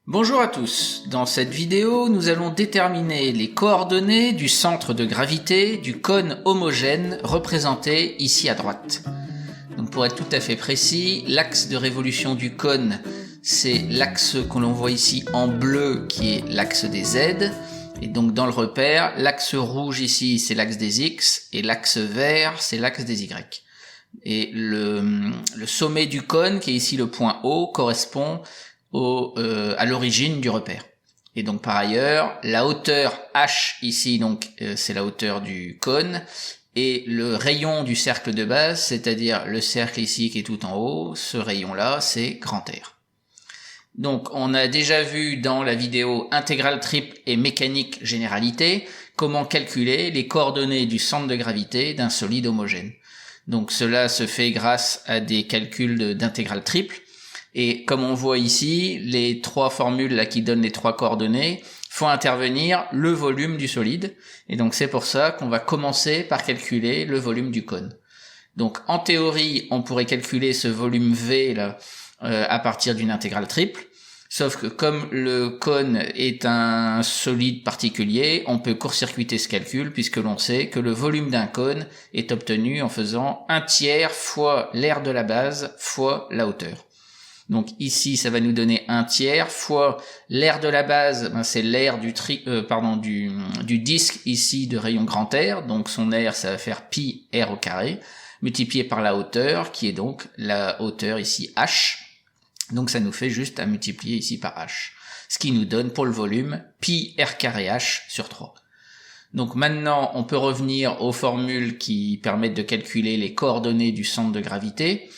Bonjour à tous, dans cette vidéo nous allons déterminer les coordonnées du centre de gravité du cône homogène représenté ici à droite. Donc pour être tout à fait précis, l'axe de révolution du cône c'est l'axe que l'on voit ici en bleu qui est l'axe des Z, et donc dans le repère, l'axe rouge ici c'est l'axe des X et l'axe vert c'est l'axe des Y. Et le sommet du cône qui est ici le point O correspond à l'origine du repère. Et donc par ailleurs, la hauteur H ici, donc c'est la hauteur du cône, et le rayon du cercle de base, c'est-à-dire le cercle ici qui est tout en haut, ce rayon-là, c'est grand R. Donc on a déjà vu dans la vidéo intégrale triple et mécanique généralité comment calculer les coordonnées du centre de gravité d'un solide homogène. Donc cela se fait grâce à des calculs d'intégrale triple. Et comme on voit ici, les trois formules là qui donnent les trois coordonnées font intervenir le volume du solide. Et donc c'est pour ça qu'on va commencer par calculer le volume du cône. Donc en théorie, on pourrait calculer ce volume V là à partir d'une intégrale triple. Sauf que comme le cône est un solide particulier, on peut court-circuiter ce calcul puisque l'on sait que le volume d'un cône est obtenu en faisant 1/3 fois l'aire de la base fois la hauteur. Donc ici, ça va nous donner 1/3 fois l'aire de la base, c'est l'aire du disque ici de rayon grand R, donc son aire, ça va faire pi r au carré, multiplié par la hauteur, qui est donc la hauteur ici h. Donc ça nous fait juste à multiplier ici par h, ce qui nous donne pour le volume pi r carré h sur 3. Donc maintenant, on peut revenir aux formules qui permettent de calculer les coordonnées du centre de gravité.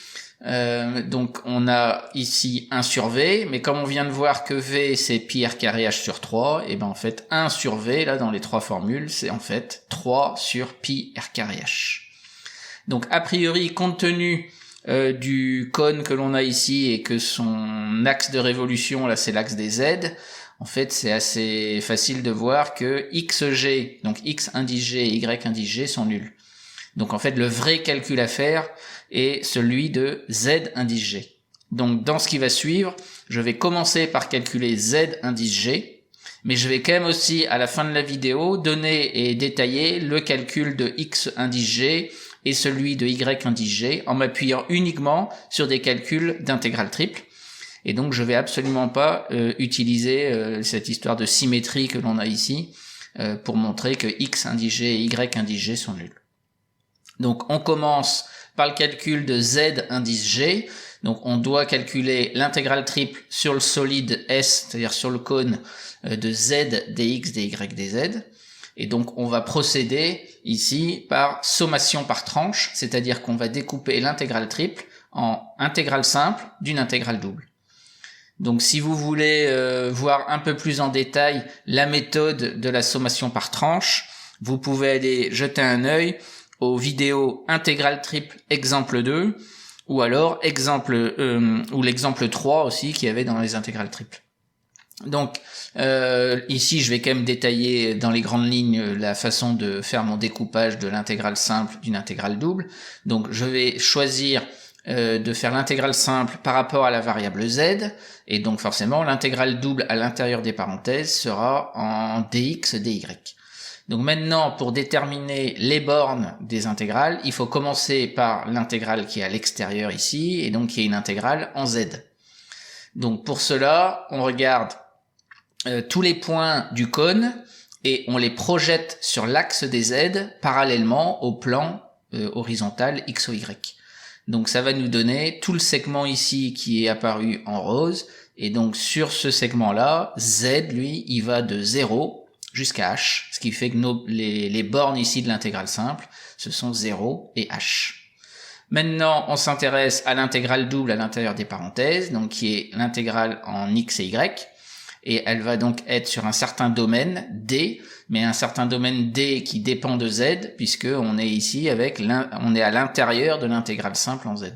Donc on a ici 1 sur V, mais comme on vient de voir que V c'est pi r carré h sur 3, et ben en fait 1 sur V là dans les trois formules c'est en fait 3 sur pi r carré h. Donc a priori compte tenu du cône que l'on a ici et que son axe de révolution là c'est l'axe des Z, en fait c'est assez facile de voir que xg, donc x indice g et y indice g sont nuls. Donc en fait le vrai calcul à faire est celui de z indice g. Donc dans ce qui va suivre, je vais commencer par calculer z indice g, mais je vais quand même aussi à la fin de la vidéo donner et détailler le calcul de x indice g et celui de y indice g en m'appuyant uniquement sur des calculs d'intégrale triple. Et donc je vais absolument pas utiliser cette histoire de symétrie que l'on a ici pour montrer que x indice g et y indice g sont nuls. Donc on commence par le calcul de z indice g. Donc on doit calculer l'intégrale triple sur le solide S, c'est-à-dire sur le cône de z dx, dy, dz. Et donc on va procéder ici par sommation par tranche, c'est-à-dire qu'on va découper l'intégrale triple en intégrale simple d'une intégrale double. Donc si vous voulez voir un peu plus en détail la méthode de la sommation par tranche, vous pouvez aller jeter un œil aux vidéos intégrale triple exemple 2 ou alors l'exemple 3 aussi qu'il y avait dans les intégrales triples. Donc ici je vais quand même détailler dans les grandes lignes la façon de faire mon découpage de l'intégrale simple d'une intégrale double. Donc je vais choisir de faire l'intégrale simple par rapport à la variable z, et donc forcément l'intégrale double à l'intérieur des parenthèses sera en dx dy. Donc maintenant, pour déterminer les bornes des intégrales, il faut commencer par l'intégrale qui est à l'extérieur ici, et donc qui est une intégrale en z. Donc pour cela, on regarde tous les points du cône, et on les projette sur l'axe des z, parallèlement au plan horizontal x ou y. Donc ça va nous donner tout le segment ici qui est apparu en rose, et donc sur ce segment-là, z, lui, il va de 0 jusqu'à h, ce qui fait que les bornes ici de l'intégrale simple, ce sont 0 et h. Maintenant, on s'intéresse à l'intégrale double à l'intérieur des parenthèses, donc qui est l'intégrale en x et y, et elle va donc être sur un certain domaine D, mais un certain domaine D qui dépend de z, puisque on est ici on est à l'intérieur de l'intégrale simple en z.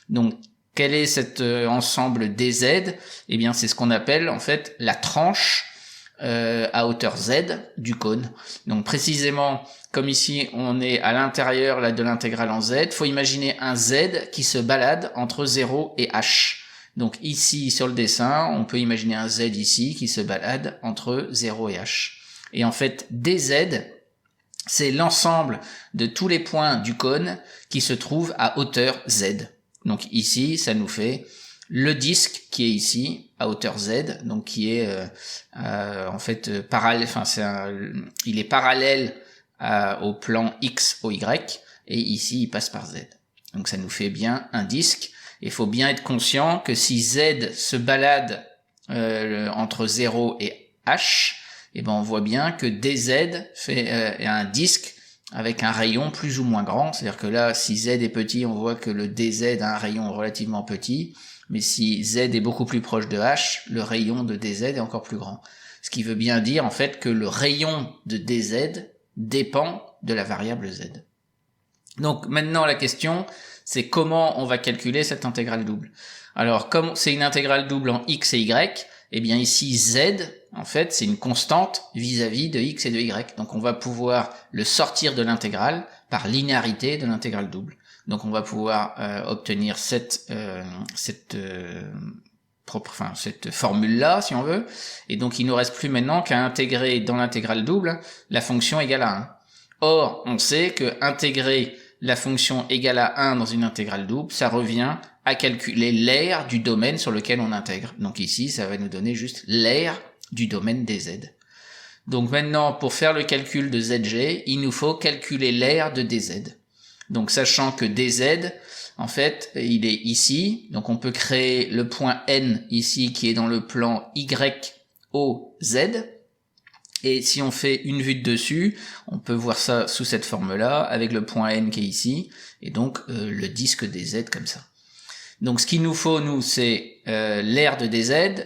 Donc, quel est cet ensemble dz? Eh bien, c'est ce qu'on appelle en fait la tranche à hauteur z du cône. Donc précisément, comme ici on est à l'intérieur là de l'intégrale en z, faut imaginer un z qui se balade entre 0 et h. Donc ici, sur le dessin, on peut imaginer un z ici qui se balade entre 0 et h. Et en fait, dz, c'est l'ensemble de tous les points du cône qui se trouvent à hauteur z. Donc ici, ça nous fait le disque qui est ici à hauteur z, donc qui est en fait parallèle. Enfin, il est parallèle au plan x au y, et ici il passe par z. Donc ça nous fait bien un disque. Il faut bien être conscient que si z se balade entre 0 et h, et ben on voit bien que dz fait un disque avec un rayon plus ou moins grand. C'est-à-dire que là, si z est petit, on voit que le dz a un rayon relativement petit, mais si z est beaucoup plus proche de h, le rayon de dz est encore plus grand. Ce qui veut bien dire en fait que le rayon de dz dépend de la variable z. Donc maintenant la question, c'est comment on va calculer cette intégrale double. Alors comme c'est une intégrale double en x et y, eh bien ici z, en fait, c'est une constante vis-à-vis de x et de y. Donc on va pouvoir le sortir de l'intégrale par linéarité de l'intégrale double. Donc on va pouvoir obtenir cette formule-là, si on veut. Et donc il nous reste plus maintenant qu'à intégrer dans l'intégrale double la fonction égale à 1. Or, on sait que intégrer la fonction égale à 1 dans une intégrale double, ça revient à calculer l'aire du domaine sur lequel on intègre. Donc ici, ça va nous donner juste l'aire du domaine dz. Donc maintenant, pour faire le calcul de zg, il nous faut calculer l'aire de dz. Donc sachant que dz, en fait, il est ici, donc on peut créer le point n ici qui est dans le plan YOZ, et si on fait une vue de dessus, on peut voir ça sous cette forme-là, avec le point n qui est ici, et donc le disque dz comme ça. Donc ce qu'il nous faut, nous, c'est l'aire de dz.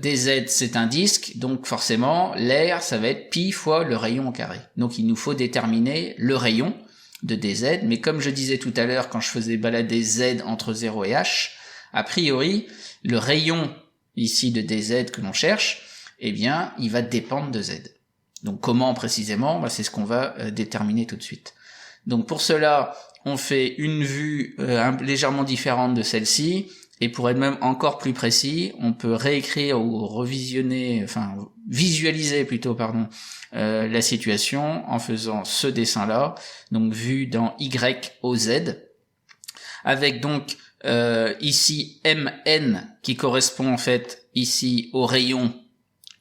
Dz, c'est un disque, donc forcément, l'aire, ça va être pi fois le rayon au carré. Donc il nous faut déterminer le rayon de dz, mais comme je disais tout à l'heure, quand je faisais balader z entre 0 et h, a priori, le rayon ici de dz que l'on cherche, eh bien, il va dépendre de z. Donc comment précisément? C'est ce qu'on va déterminer tout de suite. Donc pour cela, on fait une vue légèrement différente de celle-ci, et pour être même encore plus précis, on peut réécrire ou visualiser plutôt, la situation en faisant ce dessin-là, donc vu dans YOZ, avec donc ici MN qui correspond en fait ici au rayon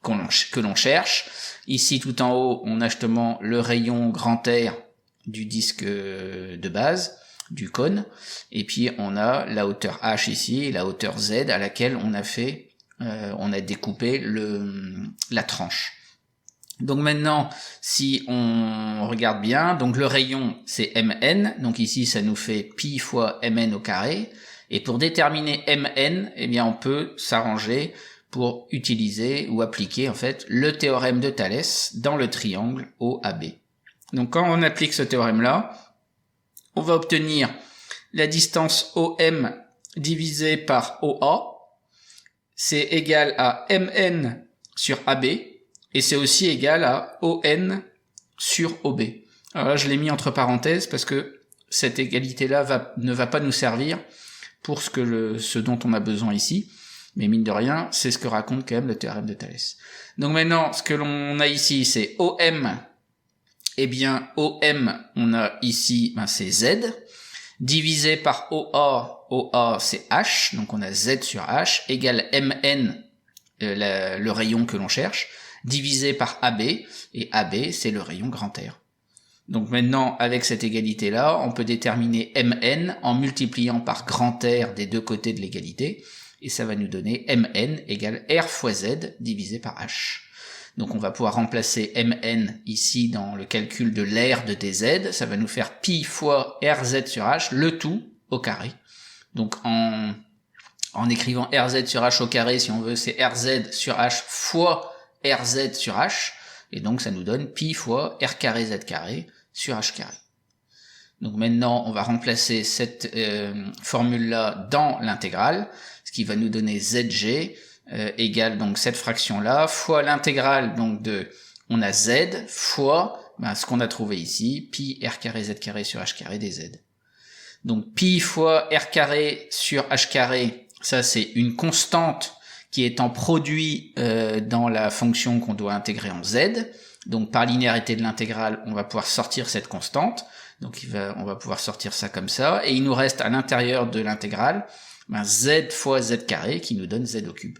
que l'on cherche. Ici tout en haut, on a justement le rayon grand R du disque de base, du cône, et puis on a la hauteur h ici, et la hauteur z à laquelle on a découpé la tranche. Donc maintenant, si on regarde bien, donc le rayon c'est mn, donc ici ça nous fait pi fois mn au carré, et pour déterminer mn, eh bien on peut s'arranger pour utiliser ou appliquer en fait le théorème de Thalès dans le triangle OAB. Donc quand on applique ce théorème-là, on va obtenir la distance OM divisée par OA, c'est égal à MN sur AB, et c'est aussi égal à ON sur OB. Alors là, je l'ai mis entre parenthèses parce que cette égalité-là ne va pas nous servir pour ce dont on a besoin ici, mais mine de rien, c'est ce que raconte quand même le théorème de Thalès. Donc maintenant, ce que l'on a ici, c'est OM. Eh bien, OM, on a ici, c'est Z, divisé par OA c'est H, donc on a Z sur H, égale MN, le rayon que l'on cherche, divisé par AB, et AB, c'est le rayon grand R. Donc maintenant, avec cette égalité-là, on peut déterminer MN en multipliant par grand R des deux côtés de l'égalité, et ça va nous donner MN égale R fois Z divisé par H. Donc on va pouvoir remplacer Mn ici dans le calcul de l'aire de dz, ça va nous faire pi fois Rz sur H, le tout au carré. Donc en écrivant Rz sur H au carré, si on veut, c'est Rz sur H fois Rz sur H, et donc ça nous donne pi fois R carré Z carré sur H carré. Donc maintenant on va remplacer cette formule-là dans l'intégrale, ce qui va nous donner Zg, égale donc cette fraction-là, fois l'intégrale donc on a z, fois ce qu'on a trouvé ici, pi r carré z carré sur h carré dz. Donc pi fois r carré sur h carré, Ça, c'est une constante qui est en produit dans la fonction qu'on doit intégrer en z. Donc par linéarité de l'intégrale, on va pouvoir sortir cette constante. Donc on va pouvoir sortir ça comme ça. Et il nous reste à l'intérieur de l'intégrale z fois z carré qui nous donne z au cube.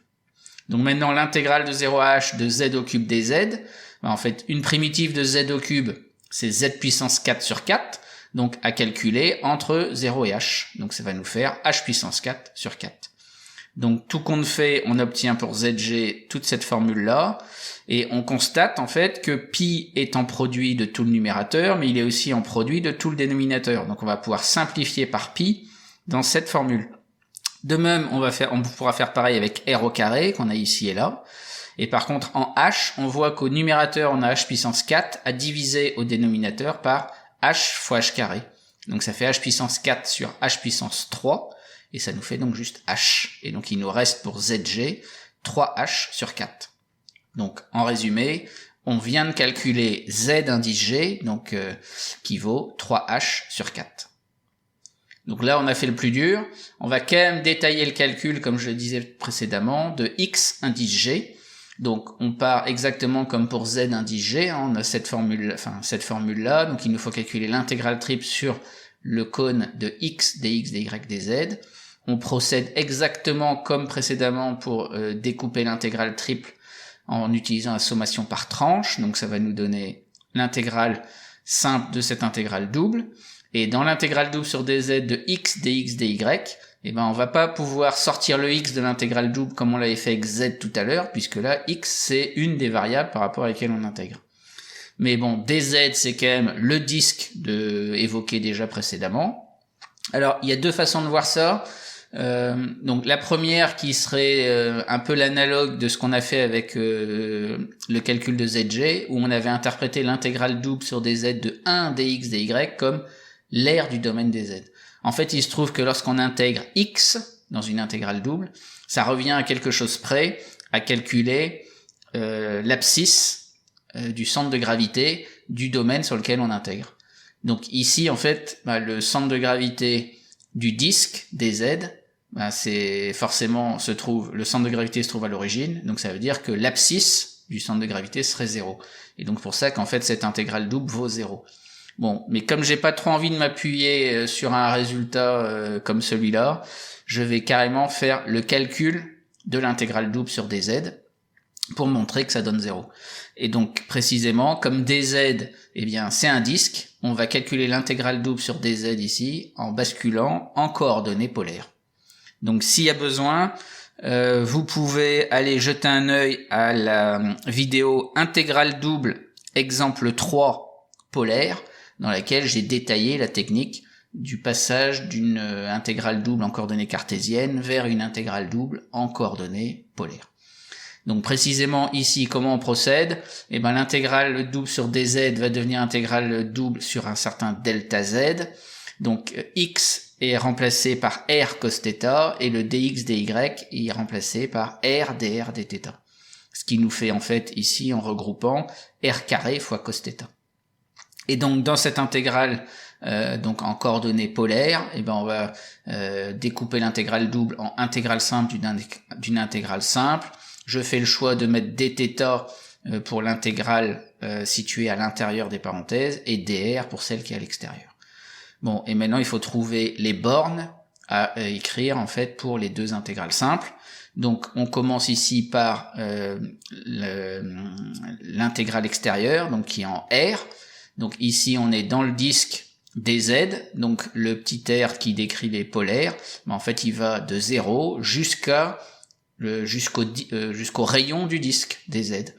Donc maintenant l'intégrale de 0 à h de z au cube dz, en fait une primitive de z au cube c'est z puissance 4 sur 4, donc à calculer entre 0 et h. Donc ça va nous faire h puissance 4 sur 4. Donc tout compte fait, on obtient pour zg toute cette formule-là, et on constate en fait que pi est en produit de tout le numérateur, mais il est aussi en produit de tout le dénominateur. Donc on va pouvoir simplifier par pi dans cette formule. De même, on pourra faire pareil avec r au carré, qu'on a ici et là. Et par contre, en h, on voit qu'au numérateur, on a h puissance 4 à diviser au dénominateur par h fois h carré. Donc ça fait h puissance 4 sur h puissance 3, et ça nous fait donc juste h. Et donc il nous reste pour zg 3h sur 4. Donc en résumé, on vient de calculer z indice g, donc qui vaut 3h sur 4. Donc là, on a fait le plus dur. On va quand même détailler le calcul, comme je le disais précédemment, de x indice g. Donc on part exactement comme pour z indice g, hein, on a cette formule-là, donc il nous faut calculer l'intégrale triple sur le cône de x, dx, dy, dz. On procède exactement comme précédemment pour découper l'intégrale triple en utilisant la sommation par tranche, donc ça va nous donner l'intégrale simple de cette intégrale double. Et dans l'intégrale double sur dz de x, dx, dy, eh ben on va pas pouvoir sortir le x de l'intégrale double comme on l'avait fait avec z tout à l'heure, puisque là x c'est une des variables par rapport à laquelle on intègre. Mais bon, dz c'est quand même le disque évoqué déjà précédemment. Alors il y a deux façons de voir ça. Donc la première qui serait un peu l'analogue de ce qu'on a fait avec le calcul de zg, où on avait interprété l'intégrale double sur dz de 1 dx, dy comme l'aire du domaine des z. En fait, il se trouve que lorsqu'on intègre x dans une intégrale double, ça revient à quelque chose près, à calculer l'abscisse du centre de gravité du domaine sur lequel on intègre. Donc ici, en fait, le centre de gravité du disque dz, c'est forcément le centre de gravité se trouve à l'origine, donc ça veut dire que l'abscisse du centre de gravité serait 0. Et donc pour ça qu'en fait cette intégrale double vaut 0. Bon, mais comme j'ai pas trop envie de m'appuyer sur un résultat comme celui-là, je vais carrément faire le calcul de l'intégrale double sur dz pour montrer que ça donne 0. Et donc précisément, comme dz, eh bien c'est un disque, on va calculer l'intégrale double sur dz ici en basculant en coordonnées polaires. Donc s'il y a besoin, vous pouvez aller jeter un œil à la vidéo intégrale double exemple 3 polaire, dans laquelle j'ai détaillé la technique du passage d'une intégrale double en coordonnées cartésiennes vers une intégrale double en coordonnées polaires. Donc précisément ici, comment on procède? Eh ben l'intégrale double sur dz va devenir intégrale double sur un certain delta z. Donc x est remplacé par r cos θ et le dx dy est remplacé par r dr dθ. Ce qui nous fait en fait ici, en regroupant, r carré fois cos θ. Et donc dans cette intégrale donc en coordonnées polaires, eh ben on va découper l'intégrale double en intégrale simple d'une intégrale simple. Je fais le choix de mettre dθ pour l'intégrale située à l'intérieur des parenthèses et dr pour celle qui est à l'extérieur. Bon, et maintenant il faut trouver les bornes à écrire en fait pour les deux intégrales simples. Donc on commence ici par l'intégrale extérieure, donc qui est en r. Donc ici on est dans le disque dz, donc le petit r qui décrit les polaires, en fait il va de 0 jusqu'au rayon du disque dz.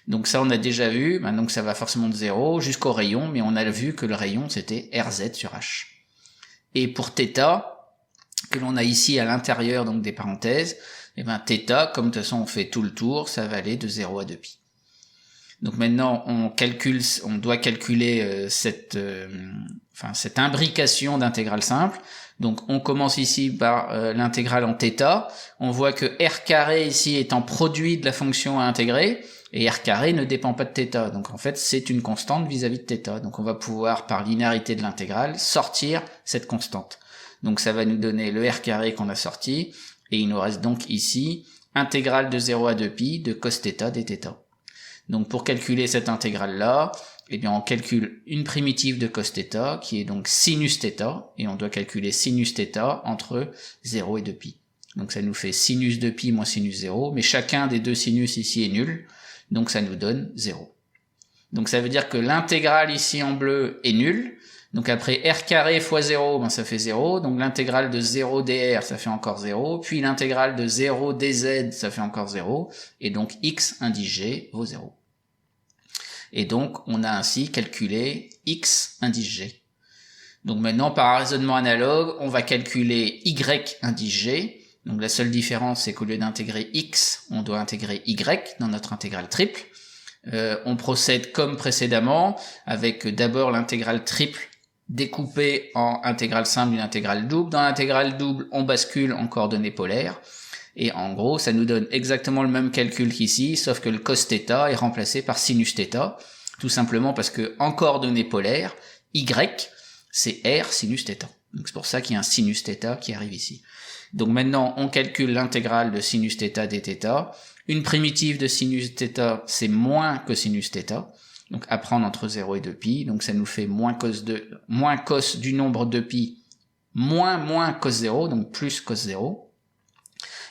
Donc ça on a déjà vu, donc ça va forcément de 0 jusqu'au rayon, mais on a vu que le rayon c'était rz sur h. Et pour θ, que l'on a ici à l'intérieur donc des parenthèses, et θ, comme de toute façon on fait tout le tour, ça va aller de 0 à 2π. Donc maintenant on doit calculer cette imbrication d'intégrales simples. Donc on commence ici par l'intégrale en θ. On voit que r carré ici est en produit de la fonction à intégrer, et r carré ne dépend pas de θ. Donc en fait c'est une constante vis-à-vis de θ. Donc on va pouvoir par linéarité de l'intégrale sortir cette constante. Donc ça va nous donner le r carré qu'on a sorti, Et il nous reste donc ici intégrale de 0 à 2pi de cos θ dθ. Donc pour calculer cette intégrale-là, eh bien on calcule une primitive de cos θ qui est donc sinus θ, et on doit calculer sinus θ entre 0 et 2pi. Donc ça nous fait sinus 2pi moins sinus 0, mais chacun des deux sinus ici est nul, donc ça nous donne 0. Donc ça veut dire que l'intégrale ici en bleu est nulle, donc après r carré fois 0, ben ça fait 0, donc l'intégrale de 0 dr ça fait encore 0, puis l'intégrale de 0 dz ça fait encore 0, et donc x indice g vaut 0. Et donc on a ainsi calculé x indice g. Donc maintenant par un raisonnement analogue, on va calculer y indice g. Donc la seule différence, c'est qu'au lieu d'intégrer x, on doit intégrer y dans notre intégrale triple. On procède comme précédemment, avec d'abord l'intégrale triple découpée en intégrale simple et une intégrale double. Dans l'intégrale double, on bascule en coordonnées polaires. Et en gros, ça nous donne exactement le même calcul qu'ici, sauf que le cos θ est remplacé par sinus θ, tout simplement parce que en coordonnées polaires, y, c'est r sinus θ. Donc c'est pour ça qu'il y a un sinus θ qui arrive ici. Donc maintenant, on calcule l'intégrale de sinus θ dθ. Une primitive de sinus θ, c'est moins cosinus θ. Donc à prendre entre 0 et 2pi. Donc ça nous fait moins cos du nombre 2pi, moins cos 0, donc plus cos 0.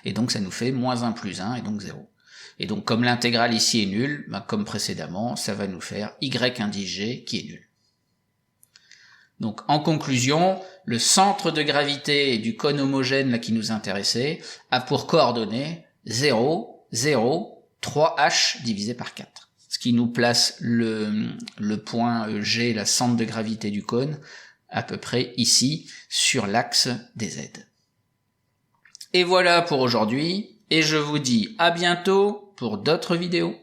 Et donc ça nous fait moins 1 plus 1, et donc 0. Et donc comme l'intégrale ici est nulle, ben, comme précédemment, ça va nous faire y indice g qui est nul. Donc en conclusion, le centre de gravité du cône homogène là, qui nous intéressait a pour coordonnées 0, 0, 3h divisé par 4. Ce qui nous place le point G, la centre de gravité du cône, à peu près ici, sur l'axe des Z. Et voilà pour aujourd'hui, et je vous dis à bientôt pour d'autres vidéos.